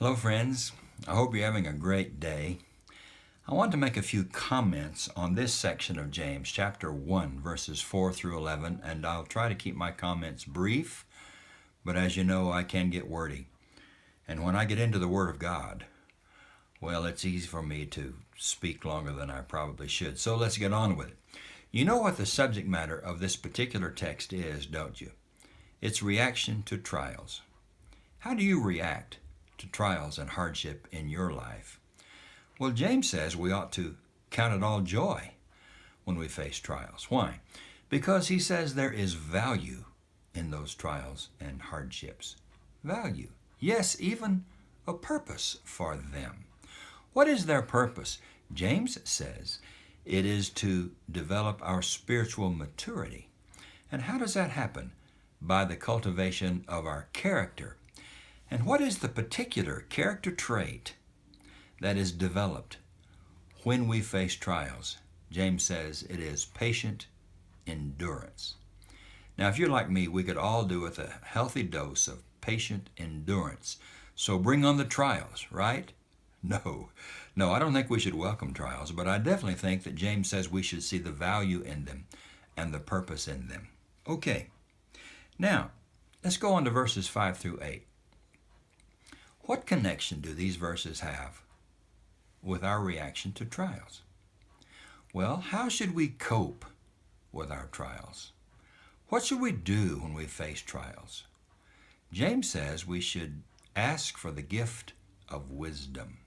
Hello, friends. I hope you're having a great day. I want to make a few comments on this section of James, chapter 1, verses 4 through 11, and I'll try to keep my comments brief, but as you know, I can get wordy. And when I get into the Word of God, well, it's easy for me to speak longer than I probably should. So let's get on with it. You know what the subject matter of this particular text is, don't you? It's reaction to trials. How do you react to trials and hardship in your life? Well, James says we ought to count it all joy when we face trials. Why? Because he says there is value in those trials and hardships. Value. Yes, even a purpose for them. What is their purpose? James says it is to develop our spiritual maturity. And how does that happen? By the cultivation of our character. And what is the particular character trait that is developed when we face trials? James says it is patient endurance. Now, if you're like me, we could all do with a healthy dose of patient endurance. So bring on the trials, right? No, I don't think we should welcome trials, but I definitely think that James says we should see the value in them and the purpose in them. Okay, now let's go on to verses 5 through 8. What connection do these verses have with our reaction to trials? Well, how should we cope with our trials? What should we do when we face trials? James says we should ask for the gift of wisdom.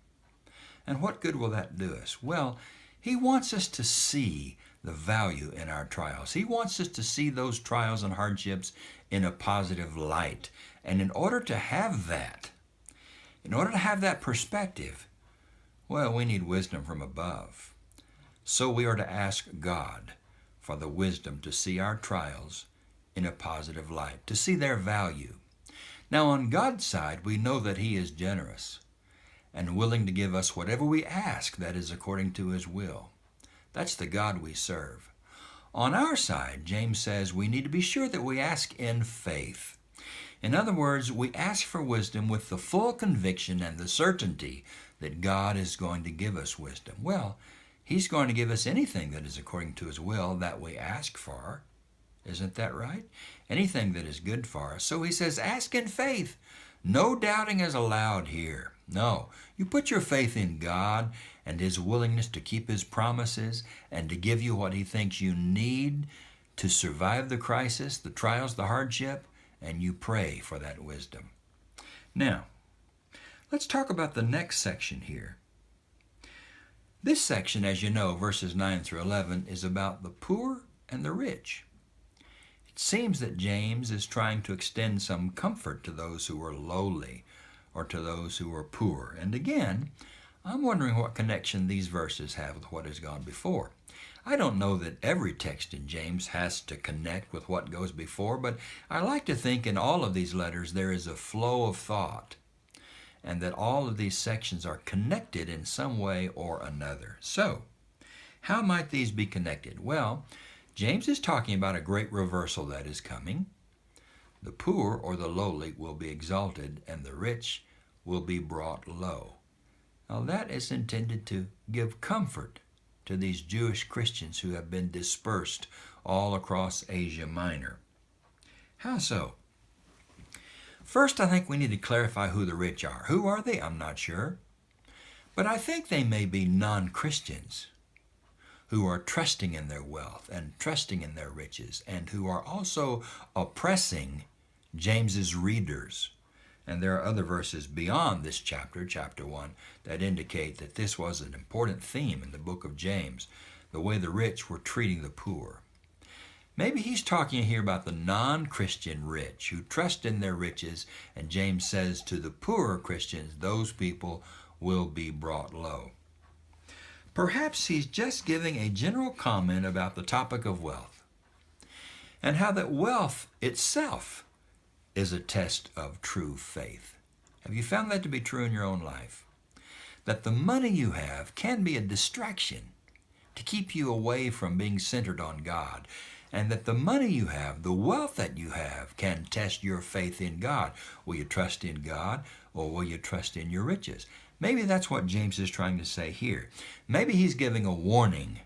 And what good will that do us? Well, he wants us to see the value in our trials. He wants us to see those trials and hardships in a positive light. And in order to have that perspective, well, we need wisdom from above. So we are to ask God for the wisdom to see our trials in a positive light, to see their value. Now, on God's side, we know that He is generous and willing to give us whatever we ask that is according to His will. That's the God we serve. On our side, James says we need to be sure that we ask in faith. In other words, we ask for wisdom with the full conviction and the certainty that God is going to give us wisdom. Well, He's going to give us anything that is according to His will that we ask for. Isn't that right? Anything that is good for us. So he says, ask in faith. No doubting is allowed here. No, you put your faith in God and His willingness to keep His promises and to give you what He thinks you need to survive the crisis, the trials, the hardship, and you pray for that wisdom. Now, let's talk about the next section here. This section, as you know, verses 9 through 11, is about the poor and the rich. It seems that James is trying to extend some comfort to those who are lowly or to those who are poor. And again, I'm wondering what connection these verses have with what has gone before. I don't know that every text in James has to connect with what goes before, but I like to think in all of these letters there is a flow of thought and that all of these sections are connected in some way or another. So, how might these be connected? Well, James is talking about a great reversal that is coming. The poor or the lowly will be exalted and the rich will be brought low. Now that is intended to give comfort to these Jewish Christians who have been dispersed all across Asia Minor. How so? First, I think we need to clarify who the rich are. Who are they? I'm not sure. But I think they may be non-Christians who are trusting in their wealth and trusting in their riches and who are also oppressing James's readers. And there are other verses beyond this chapter, chapter 1, that indicate that this was an important theme in the book of James, the way the rich were treating the poor. Maybe he's talking here about the non-Christian rich who trust in their riches, and James says to the poorer Christians, those people will be brought low. Perhaps he's just giving a general comment about the topic of wealth and how that wealth itself is a test of true faith. Have you found that to be true in your own life? That the money you have can be a distraction to keep you away from being centered on God and that the money you have, the wealth that you have, can test your faith in God. Will you trust in God, or will you trust in your riches? Maybe that's what James is trying to say here. Maybe he's giving a warning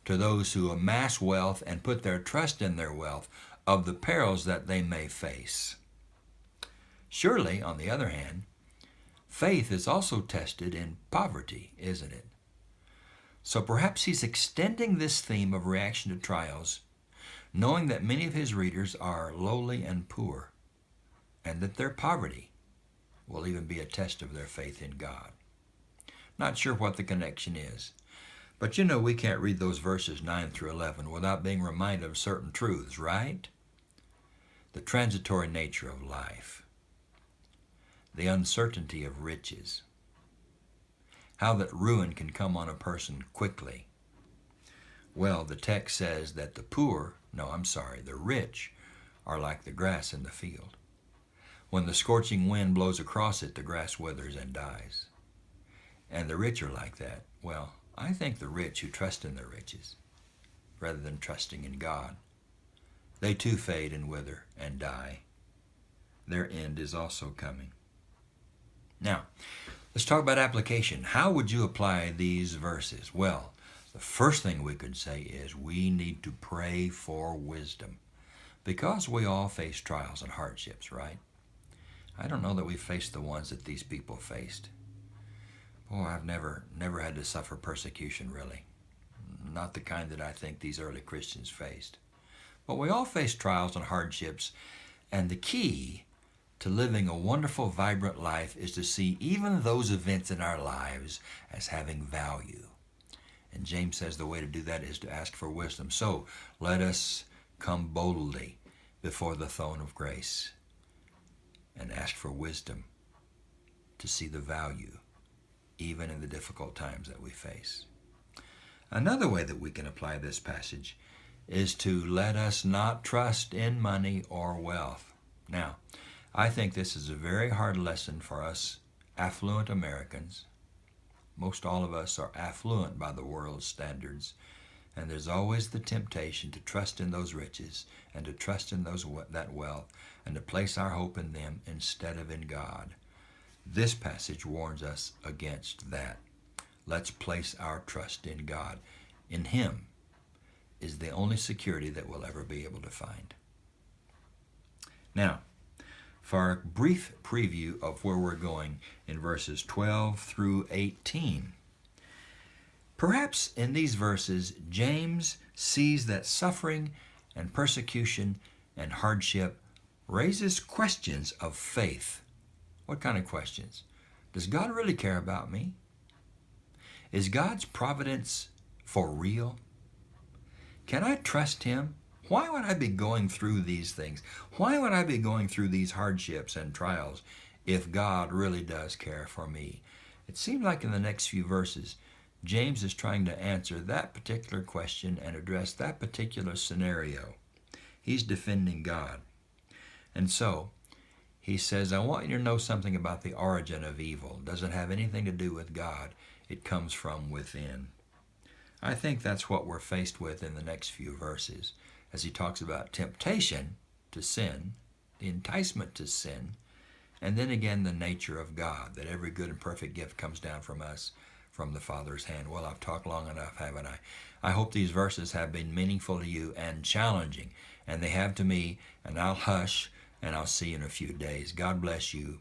to those who amass wealth and put their trust in their wealth of the perils that they may face. Surely, on the other hand, faith is also tested in poverty, isn't it? So perhaps he's extending this theme of reaction to trials, knowing that many of his readers are lowly and poor, and that their poverty will even be a test of their faith in God. Not sure what the connection is, but you know we can't read those verses 9 through 11 without being reminded of certain truths, right? The transitory nature of life, the uncertainty of riches, how that ruin can come on a person quickly. Well, the text says that the rich are like the grass in the field. When the scorching wind blows across it, the grass withers and dies. And the rich are like that. Well, I think the rich who trust in their riches, rather than trusting in God, they too fade and wither and die. Their end is also coming. Now, let's talk about application. How would you apply these verses? Well, the first thing we could say is we need to pray for wisdom, because we all face trials and hardships, right? I don't know that we faced the ones that these people faced. Boy, I've never had to suffer persecution, really. Not the kind that I think these early Christians faced. But we all face trials and hardships, and the key to living a wonderful, vibrant life is to see even those events in our lives as having value. And James says the way to do that is to ask for wisdom. So let us come boldly before the throne of grace and ask for wisdom to see the value even in the difficult times that we face. Another way that we can apply this passage is to let us not trust in money or wealth. Now, I think this is a very hard lesson for us affluent Americans. Most all of us are affluent by the world's standards, and there's always the temptation to trust in those riches and to trust in that wealth and to place our hope in them instead of in God. This passage warns us against that. Let's place our trust in God. In Him is the only security that we'll ever be able to find. Now, for a brief preview of where we're going in verses 12 through 18. Perhaps in these verses, James sees that suffering and persecution and hardship raises questions of faith. What kind of questions? Does God really care about me? Is God's providence for real? Can I trust Him? Why would I be going through these things? Why would I be going through these hardships and trials if God really does care for me? It seems like in the next few verses, James is trying to answer that particular question and address that particular scenario. He's defending God. And so, he says, I want you to know something about the origin of evil. It doesn't have anything to do with God. It comes from within. I think that's what we're faced with in the next few verses, as he talks about temptation to sin, the enticement to sin, and then again the nature of God, that every good and perfect gift comes down from us, from the Father's hand. Well, I've talked long enough, haven't I? I hope these verses have been meaningful to you and challenging, and they have to me, and I'll hush, and I'll see you in a few days. God bless you.